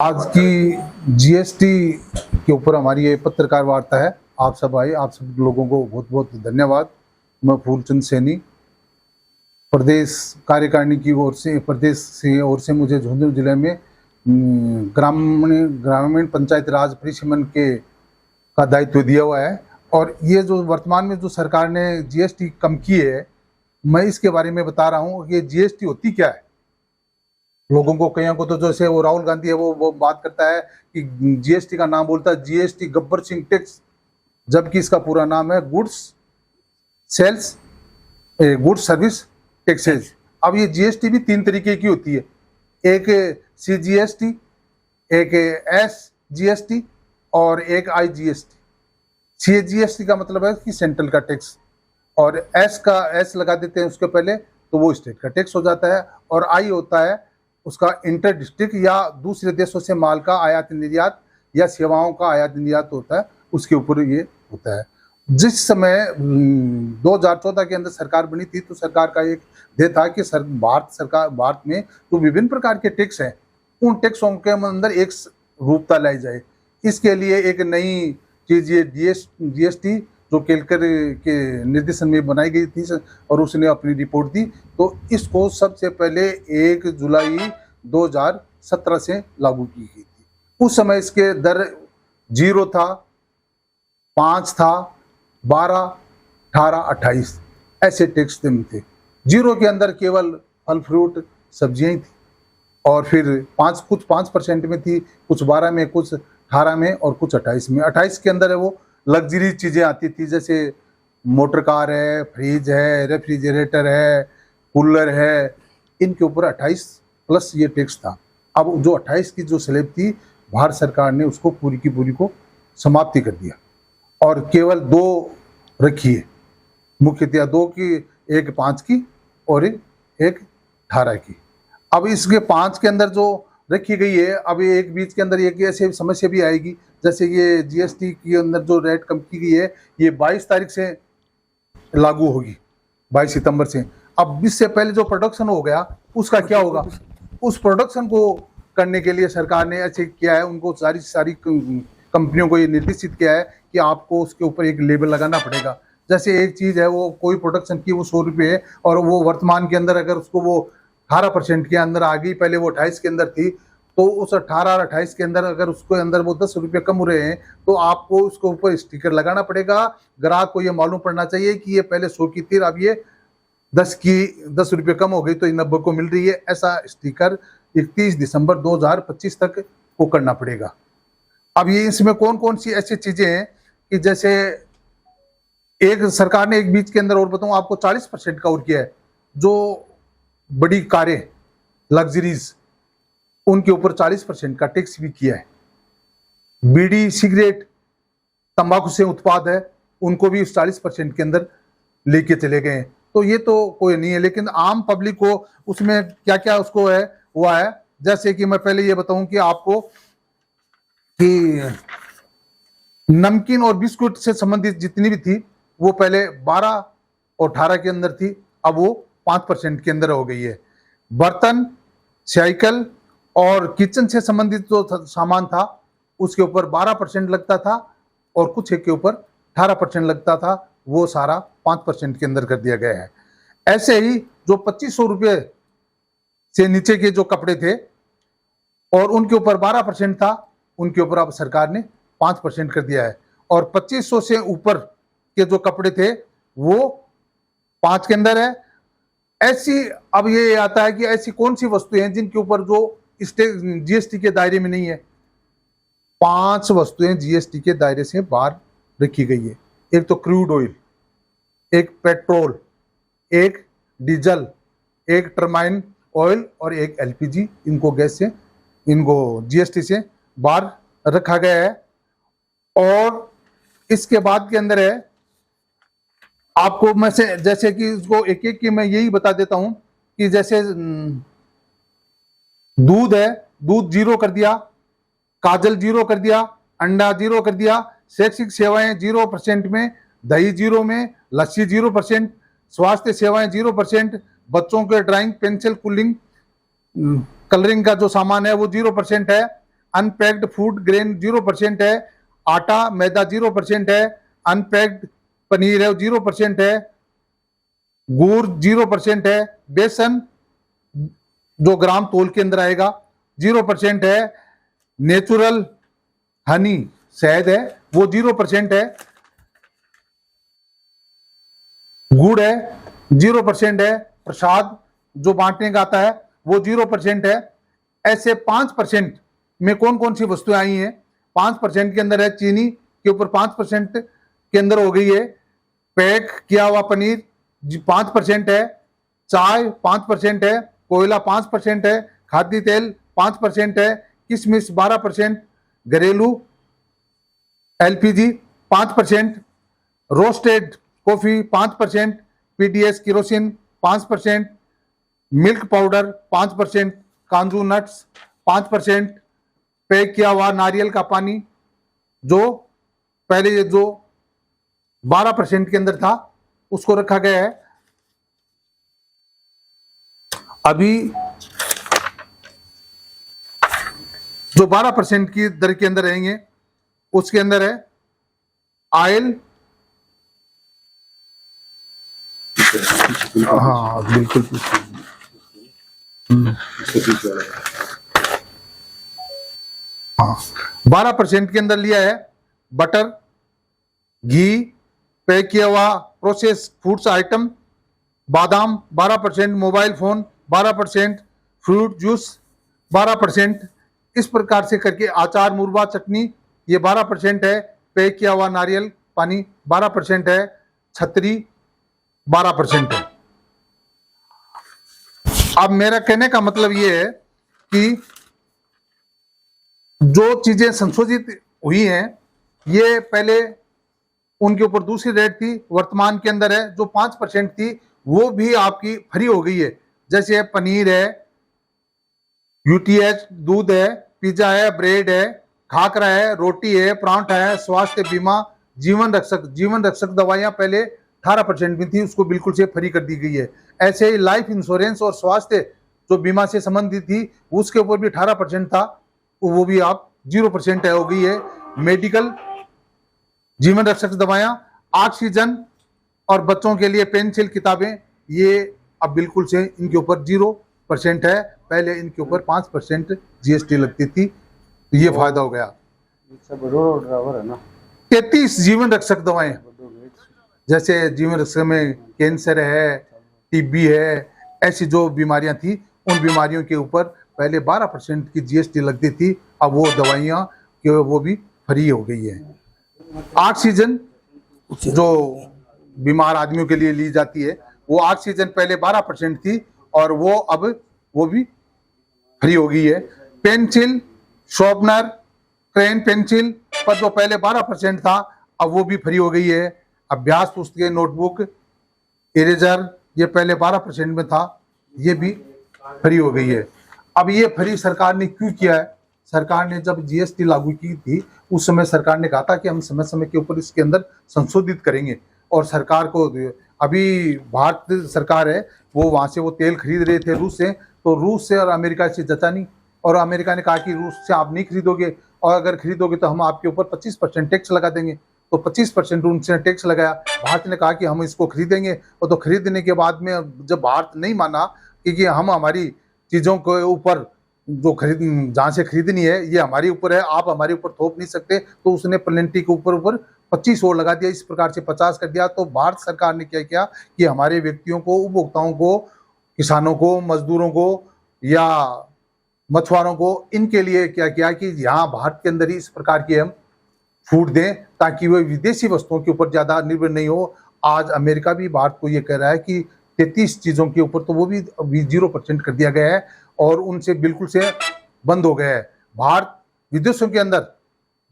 आज की जीएसटी के ऊपर हमारी ये पत्रकार वार्ता है। आप सब आए, आप सब लोगों को बहुत बहुत धन्यवाद। मैं फूलचंद सैनी प्रदेश कार्यकारिणी की ओर से मुझे झुंझुनू जिले में ग्रामीण पंचायत राज परिसीमन के का दायित्व दिया हुआ है। और ये जो वर्तमान में जो सरकार ने जीएसटी कम की है, मैं इसके बारे में बता रहा हूँ। ये जीएसटी होती क्या है? लोगों को, कईयों को तो जैसे वो राहुल गांधी है वो बात करता है कि जीएसटी का नाम बोलता है जीएसटी गब्बर सिंह टैक्स, जबकि इसका पूरा नाम है गुड्स सर्विस टैक्सेज। अब ये जीएसटी भी तीन तरीके की होती है, एक सीजीएसटी, एक एसजीएसटी और एक आईजीएसटी। सीजीएसटी का मतलब है कि सेंट्रल का टैक्स, और एस लगा देते हैं उसके पहले तो वो स्टेट का टैक्स हो जाता है। और आई होता है उसका इंटर डिस्ट्रिक्ट या दूसरे देशों से माल का आयात निर्यात या सेवाओं का आयात निर्यात होता है, उसके ऊपर ये होता है। जिस समय 2014 के अंदर सरकार बनी थी तो सरकार का एक ध्येय था कि भारत में जो विभिन्न प्रकार के टैक्स हैं उन टैक्सों के अंदर एक रूपता लाई जाए। इसके लिए एक नई चीज ये जीएसटी जो केलकर के निर्देशन में बनाई गई थी और उसने अपनी रिपोर्ट दी, तो इसको सबसे पहले 1 जुलाई 2017 से लागू की गई थी। उस समय इसके दर 0 था, 5 था, 12, 18, 28 ऐसे टैक्स थे। 0 के अंदर केवल फल फ्रूट सब्जियां थी, और फिर कुछ 5% में थी, कुछ 12 में, कुछ 18 में और कुछ 28 में। 28 के अंदर है वो लग्जरी चीज़ें आती थी, जैसे मोटर कार है, फ्रिज है, रेफ्रिजरेटर है, कूलर है। इनके ऊपर 28 प्लस ये टैक्स था। अब जो 28 की जो स्लैब थी, भारत सरकार ने उसको पूरी की पूरी को समाप्ति कर दिया और केवल 2 रखी है, मुख्यतः 2 की, एक 5 की और एक 18 की। अब इसके 5 के अंदर जो रखी गई है, अब ये एक बीच के अंदर एक ऐसी समस्या भी आएगी, जैसे ये जीएसटी के अंदर जो रेट कम की गई है ये 22 तारीख से लागू होगी, 22 सितंबर से। अब इससे पहले जो प्रोडक्शन हो गया उसका क्या होगा? उस प्रोडक्शन को करने के लिए सरकार ने ऐसे किया है, उनको सारी कंपनियों को ये निर्देशित किया है कि आपको उसके ऊपर एक लेबल लगाना पड़ेगा। जैसे एक चीज़ है, वो कोई प्रोडक्शन की वो 100 रुपये है और वो वर्तमान के अंदर अगर उसको वो 18% के अंदर आ गई, पहले वो 28 के अंदर थी, तो उस 18 और 28 के अंदर अगर उसको अंदर वो 10 रुपये कम हो रहे हैं तो आपको उसके ऊपर स्टिकर लगाना पड़ेगा। ग्राहक को ये मालूम पड़ना चाहिए कि ये पहले 100 की थी, अब ये 10 रुपये कम हो गई तो ये 90 को मिल रही है। ऐसा स्टिकर 31 दिसंबर 2025 तक को करना पड़ेगा। अब ये इसमें कौन कौन सी ऐसी चीजें हैं कि जैसे एक सरकार ने एक बीच के अंदर, और बताऊं आपको, 40% का और किया है। जो बड़ी कारें, लग्जरीज, उनके ऊपर 40% का टैक्स भी किया है। बीड़ी, सिगरेट, तंबाकू से उत्पाद है, उनको भी 40% के अंदर लेके चले गए हैं। तो ये तो कोई नहीं है, लेकिन आम पब्लिक को उसमें क्या क्या उसको है हुआ है। जैसे कि मैं पहले ये बताऊं कि आपको कि नमकीन और बिस्कुट से संबंधित जितनी भी थी वो पहले 12 और 18 के अंदर थी, अब वो 5% के अंदर हो गई है। बर्तन, साइकिल और किचन से संबंधित जो सामान था उसके ऊपर 12% लगता था और कुछ एक के ऊपर 18% लगता था, वो सारा 5% के अंदर कर दिया गया है। ऐसे ही जो 2500 रुपये से नीचे के जो कपड़े थे और उनके ऊपर 12% था, उनके ऊपर अब सरकार ने 5% कर दिया है। और 2500 से ऊपर के जो कपड़े थे वो 5 के अंदर है। ऐसी, अब ये आता है कि ऐसी कौन सी वस्तुएं हैं जिनके ऊपर जो जीएसटी के दायरे में नहीं है। 5 वस्तुएं जीएसटी के दायरे से बाहर रखी गई है। एक तो क्रूड ऑयल, एक पेट्रोल, एक डीजल, एक टर्माइन ऑयल और एक एलपीजी। इनको गैस से, इनको जीएसटी से बाहर रखा गया है। और इसके बाद के अंदर है, आपको मैं से जैसे कि इसको एक एक की मैं यही बता देता हूं कि जैसे दूध है, दूध 0 कर दिया, काजल 0 कर दिया, अंडा 0 कर दिया, शैक्षिक सेवाएं 0% में, दही 0 में, लस्सी 0%, स्वास्थ्य सेवाएं 0%, बच्चों के ड्राइंग, पेंसिल, कलरिंग का जो सामान है वो 0% है। अनपैक्ड फूड ग्रेन 0% है, आटा मैदा 0% है, अनपैक्ड पनीर है 0% है, गुड़ 0% है, बेसन जो ग्राम तोल के अंदर आएगा 0% है, नेचुरल हनी शहद है वो 0% है, गुड़ है 0% है, प्रसाद जो बांटने का आता है वो 0% है। ऐसे 5% में कौन कौन सी वस्तुएं आई हैं? 5% के अंदर है चीनी के ऊपर 5% के अंदर हो गई है, पैक किया हुआ पनीर 5% है, चाय 5% है, कोयला 5% है, खाद्य तेल 5% है, किशमिश 12%, घरेलू LPG 5%, roasted coffee 5%, PDS kerosene 5%, milk powder 5%, काजू नट्स 5%, पैक किया हुआ नारियल का पानी जो पहले जो 12% के अंदर था उसको रखा गया है। अभी जो 12% की दर के अंदर रहेंगे उसके अंदर है ऑयल, हाँ बिल्कुल, हाँ 12% के अंदर लिया है बटर, घी, पैक किया हुआ प्रोसेस फूड्स आइटम, बादाम 12%, मोबाइल फोन 12%, फ्रूट जूस 12%, इस प्रकार से करके अचार मुरबा चटनी ये 12% है, पैक किया हुआ नारियल पानी 12% है, छतरी 12% है। अब मेरा कहने का मतलब ये है कि जो चीजें संशोधित हुई हैं ये पहले उनके ऊपर दूसरी रेट थी, वर्तमान के अंदर है जो 5% थी वो भी आपकी फ्री हो गई है। जैसे पनीर है, यूटीएच दूध है, पिज्जा है, ब्रेड है, खाकरा है, रोटी है, परांठा है, स्वास्थ्य बीमा, जीवन रक्षक दवाइयां पहले 18% में थी उसको बिल्कुल से फ्री कर दी गई है। ऐसे ही लाइफ इंश्योरेंस और स्वास्थ्य जो बीमा से संबंधित थी उसके ऊपर भी 18% था वो भी आप 0% हो गई है। मेडिकल जीवन रक्षक दवाइयां, ऑक्सीजन और बच्चों के लिए पेंसिल किताबें ये अब बिल्कुल से इनके ऊपर 0% है, पहले इनके ऊपर 5% जीएसटी लगती थी तो ये फायदा हो गया। ड्राइवर है ना 33 जीवन रक्षक दवाएं जैसे जीवन रक्षक में कैंसर है, टीबी है, ऐसी जो बीमारियां थी उन बीमारियों के ऊपर पहले 12% की जीएसटी लगती थी, अब वो दवाइयां वो भी फ्री हो गई है। ऑक्सीजन जो बीमार आदमियों के लिए ली जाती है वो ऑक्सीजन पहले 12% थी और वो भी फ्री हो गई है। पेंसिल, शॉर्पनर, क्रेन पेंसिल पर जो पहले 12% था अब वो भी फ्री हो गई है। अभ्यास पुस्तकें, नोटबुक, इरेजर ये पहले 12% में था ये भी फ्री हो गई है। अब ये फ्री सरकार ने क्यों किया है? सरकार ने जब जीएसटी लागू की थी उस समय सरकार ने कहा था कि हम समय समय के ऊपर इसके अंदर संशोधित करेंगे और सरकार को अभी भारत सरकार है वो वहां से वो तेल खरीद रहे थे रूस से, तो रूस से और अमेरिका से जचा नहीं और अमेरिका ने कहा कि रूस से आप नहीं खरीदोगे और अगर खरीदोगे तो हम आपके ऊपर 25% टैक्स लगा देंगे, तो 25% उनसे टैक्स लगाया। भारत ने कहा कि हम इसको खरीदेंगे और तो खरीदने के बाद में जब भारत नहीं माना कि हम हमारी चीज़ों के ऊपर जो जहाँ से खरीदनी है ये हमारे ऊपर है, आप हमारे ऊपर थोप नहीं सकते, तो उसने प्लेंटी के ऊपर 25 और लगा दिया, इस प्रकार से 50 कर दिया। तो भारत सरकार ने क्या किया कि हमारे व्यक्तियों को, उपभोक्ताओं को, किसानों को, मजदूरों को या मछुआरों को इनके लिए क्या किया कि यहाँ भारत के अंदर ही इस प्रकार की हम छूट दें ताकि वे विदेशी वस्तुओं के ऊपर ज़्यादा निर्भर नहीं हो। आज अमेरिका भी भारत को ये कह रहा है कि 33 चीज़ों के ऊपर तो वो भी 0% कर दिया गया है और उनसे बिल्कुल से बंद हो गया है। भारत विदेशों के अंदर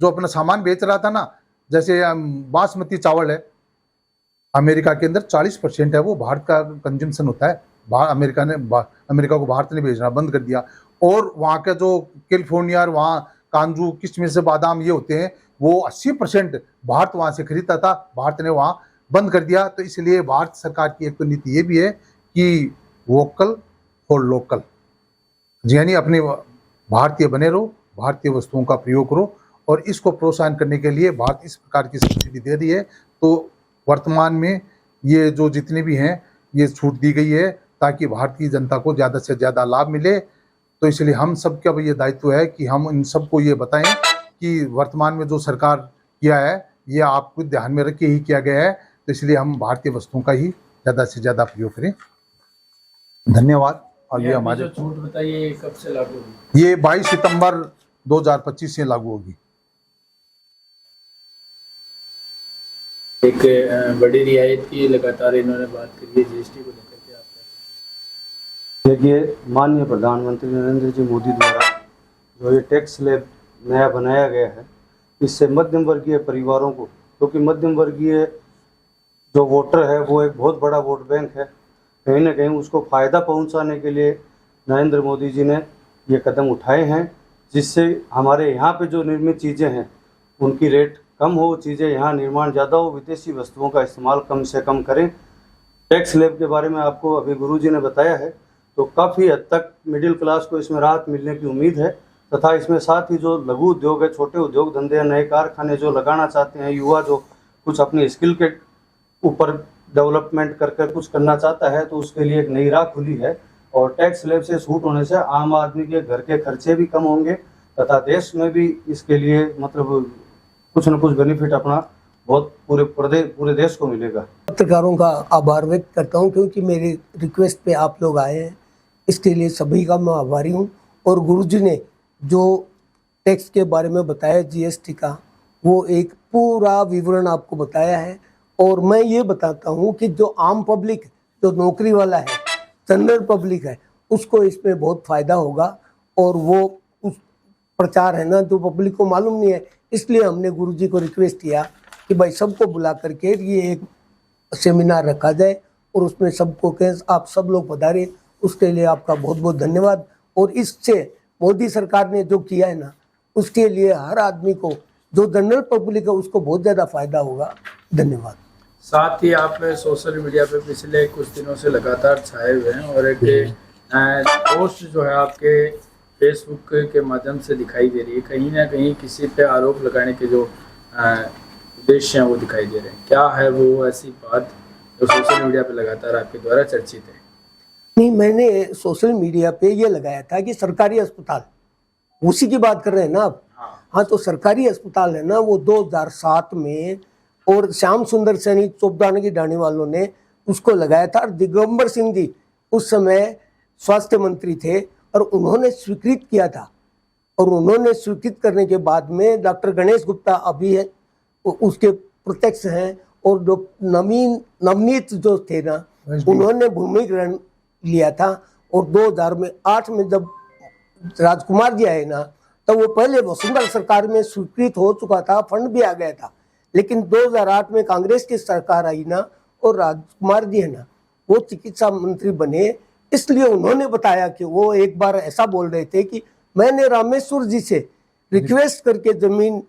जो अपना सामान बेच रहा था ना, जैसे बासमती चावल है, अमेरिका के अंदर 40% है वो भारत का कंजम्पशन होता है। अमेरिका को भारत ने भेजना बंद कर दिया और वहाँ का जो कैलिफोर्निया और वहाँ काजू, किशमिश, बादाम ये होते हैं वो 80% भारत वहाँ से खरीदता था, भारत ने वहाँ बंद कर दिया। तो इसलिए भारत सरकार की एक तो नीति ये भी है कि वोकल फॉर लोकल, यानी अपने भारतीय बने रहो, भारतीय वस्तुओं का प्रयोग करो। और इसको प्रोत्साहन करने के लिए भारत इस प्रकार की सब्सिडी दे रही है। तो वर्तमान में ये जो जितने भी हैं ये छूट दी गई है ताकि भारतीय जनता को ज़्यादा से ज़्यादा लाभ मिले। तो इसलिए हम सबका भी ये दायित्व है कि हम इन सबको ये बताएं कि वर्तमान में जो सरकार किया है ये आपको ध्यान में रख के ही किया गया है। तो इसलिए हम भारतीय वस्तुओं का ही ज़्यादा से ज़्यादा प्रयोग करें। धन्यवाद। और ये हमारे जो छूट बताइए कब से लागू होगी? ये 22 सितंबर 2025 से लागू होगी। एक बड़ी रियायत की लगातार इन्होंने बात करी है जीएसटी को लेकर के, आप देखिए, माननीय प्रधानमंत्री नरेंद्र जी मोदी द्वारा जो ये टैक्स स्लैब नया बनाया गया है, इससे मध्यम वर्गीय परिवारों को, क्योंकि मध्यम वर्गीय जो वोटर है वो एक बहुत बड़ा वोट बैंक है, कहीं ना कहीं उसको फ़ायदा पहुंचाने के लिए नरेंद्र मोदी जी ने ये कदम उठाए हैं, जिससे हमारे यहाँ पे जो निर्मित चीज़ें हैं उनकी रेट कम हो, चीज़ें यहाँ निर्माण ज़्यादा हो, विदेशी वस्तुओं का इस्तेमाल कम से कम करें। टैक्स स्लैब के बारे में आपको अभी गुरुजी ने बताया है, तो काफ़ी हद तक मिडिल क्लास को इसमें राहत मिलने की उम्मीद है। तथा इसमें साथ ही जो लघु उद्योग है, छोटे उद्योग धंधे, नए कारखाने जो लगाना चाहते हैं, युवा जो कुछ अपनी स्किल के ऊपर डेवलपमेंट कर कर कुछ करना चाहता है, तो उसके लिए एक नई राह खुली है। और टैक्स स्लैब से छूट होने से आम आदमी के घर के खर्चे भी कम होंगे तथा देश में भी इसके लिए मतलब कुछ न कुछ बेनिफिट अपना बहुत पूरे देश को मिलेगा। पत्रकारों का आभार व्यक्त करता हूं क्योंकि मेरी रिक्वेस्ट पे आप लोग आए हैं, इसके लिए सभी का मैं आभारी हूं। और गुरुजी ने जो टैक्स के बारे में बताया जीएसटी का, वो एक पूरा विवरण आपको बताया है। और मैं ये बताता हूं कि जो आम पब्लिक, जो नौकरी वाला है, जनरल पब्लिक है, उसको इसमें बहुत फ़ायदा होगा। और वो उस प्रचार है ना जो पब्लिक को मालूम नहीं है, इसलिए हमने गुरुजी को रिक्वेस्ट किया कि भाई सबको बुला करके ये एक सेमिनार रखा जाए और उसमें सबको कहें आप सब लोग पधारे। उसके लिए आपका बहुत बहुत धन्यवाद। और इससे मोदी सरकार ने जो किया है ना, उसके लिए हर आदमी को, जो जनरल पब्लिक है, उसको बहुत ज़्यादा फायदा होगा। धन्यवाद। साथ ही आप सोशल मीडिया पे पिछले कुछ दिनों से लगातार छाए हुए हैं और एक पोस्ट जो है आपके फेसबुक के माध्यम से दिखाई दे रही है, कहीं ना कहीं किसी पे आरोप लगाने के जो उद्देश्य हैं वो दिखाई दे रहे हैं। क्या है वो ऐसी बात जो सोशल मीडिया पे लगातार आपके द्वारा चर्चित है? नहीं, मैंने सोशल मीडिया पे ये लगाया था कि सरकारी अस्पताल, उसी की बात कर रहे हैं ना आप? हाँ, तो सरकारी अस्पताल है ना, वो 2007 में और श्याम सुंदर सैनी चौबदाना की डाणी वालों ने उसको लगाया था। और दिगंबर सिंह जी उस समय स्वास्थ्य मंत्री थे और उन्होंने स्वीकृत किया था। और उन्होंने स्वीकृत करने के बाद में डॉक्टर गणेश गुप्ता अभी है उसके प्रत्यक्ष हैं, और जो नवनीत जो थे ना, उन्होंने भूमि ग्रहण लिया था। और 2008 में जब राजकुमार जी आए ना, तो वो पहले वसुंधरा सरकार में स्वीकृत हो चुका था, फंड भी आ गया था। लेकिन 2008 में कांग्रेस की सरकार आई ना, और राजकुमार जी है ना, वो चिकित्सा मंत्री बने, इसलिए उन्होंने बताया कि वो एक बार ऐसा बोल रहे थे कि मैंने रामेश्वर जी से रिक्वेस्ट करके जमीन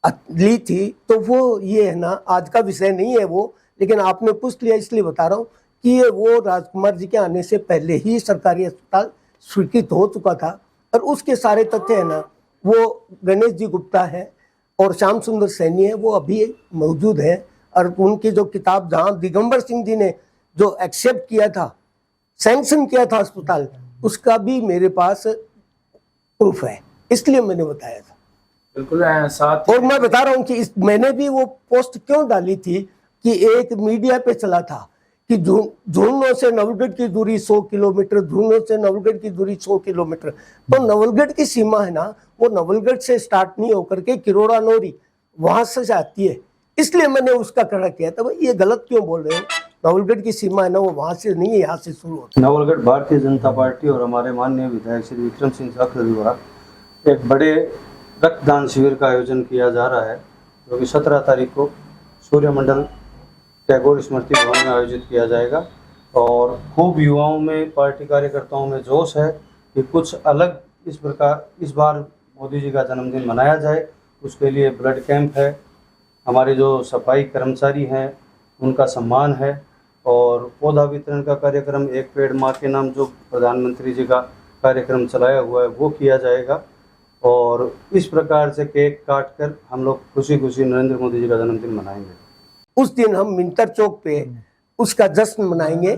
ली थी। तो वो ये है ना, आज का विषय नहीं है वो, लेकिन आपने पूछ लिया इसलिए बता रहा हूँ कि ये वो राजकुमार जी के आने से पहले ही सरकारी अस्पताल स्वीकृत हो चुका था। और उसके सारे तथ्य है ना, वो गणेश जी गुप्ता है और श्याम सुंदर सैनी है, वो अभी मौजूद है। और उनकी जो किताब, जहाँ दिगंबर सिंह जी ने जो एक्सेप्ट किया था, सैंक्शन किया था अस्पताल, उसका भी मेरे पास प्रूफ है, इसलिए मैंने बताया था। बिल्कुल। साथ और मैं बता रहा हूँ कि मैंने भी वो पोस्ट क्यों डाली थी कि एक मीडिया पे चला था कि झुंझुनू से नवलगढ़ की दूरी 100 किलोमीटर, झुंझुनू से नवलगढ़ की दूरी 100 किलोमीटर। तो नवलगढ़ की सीमा है ना, वो नवलगढ़ से स्टार्ट नहीं होकर के किरोड़ा नौरी वहां से आती है, इसलिए मैंने उसका खड़ा किया था। भाई ये गलत क्यों बोल रहे हो? नवलगढ़ की सीमा है ना, वो वहां से नहीं है, यहाँ से शुरू होती है। नवलगढ़ भारतीय जनता पार्टी और हमारे माननीय विधायक श्री विक्रम सिंह जाखड़ द्वारा एक बड़े रक्तदान शिविर का आयोजन किया जा रहा है, जो कि 17 तारीख को सूर्यमंडल टैगोर स्मृति भवन में आयोजित किया जाएगा। और खूब युवाओं में, पार्टी कार्यकर्ताओं में जोश है कि कुछ अलग इस प्रकार इस बार मोदी जी का जन्मदिन मनाया जाए। उसके लिए ब्लड कैंप है, हमारे जो सफाई कर्मचारी हैं उनका सम्मान है, और पौधा वितरण का कार्यक्रम, एक पेड़ माँ के नाम जो प्रधानमंत्री जी का कार्यक्रम चलाया हुआ है, वो किया जाएगा। और इस प्रकार से केक काट कर हम लोग खुशी खुशी नरेंद्र मोदी जी का जन्मदिन मनाएंगे। उस दिन हम मिंतर चौक पे उसका जश्न मनाएंगे,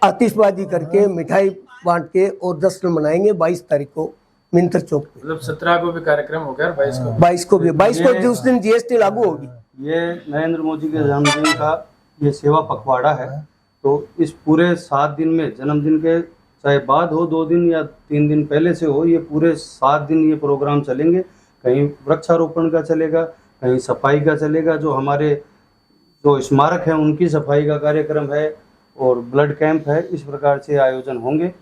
आतिशबाजी करके, मिठाई बांट के और जश्न मनाएंगे 22 तारीख को मिंतर चौक पे। मतलब 17 को भी कार्यक्रम हो गया और 22 को 22 को उस दिन जीएसटी लागू होगी। ये नरेंद्र मोदी के जन्मदिन का ये सेवा पखवाड़ा है। तो इस पूरे 7 दिन में, जन्मदिन के चाहे बाद हो 2 दिन या 3 दिन पहले से हो, ये पूरे 7 दिन ये प्रोग्राम चलेंगे। कहीं वृक्षारोपण का चलेगा, कहीं सफाई का चलेगा, जो हमारे जो स्मारक हैं उनकी सफाई का कार्यक्रम है, और ब्लड कैंप है। इस प्रकार से आयोजन होंगे।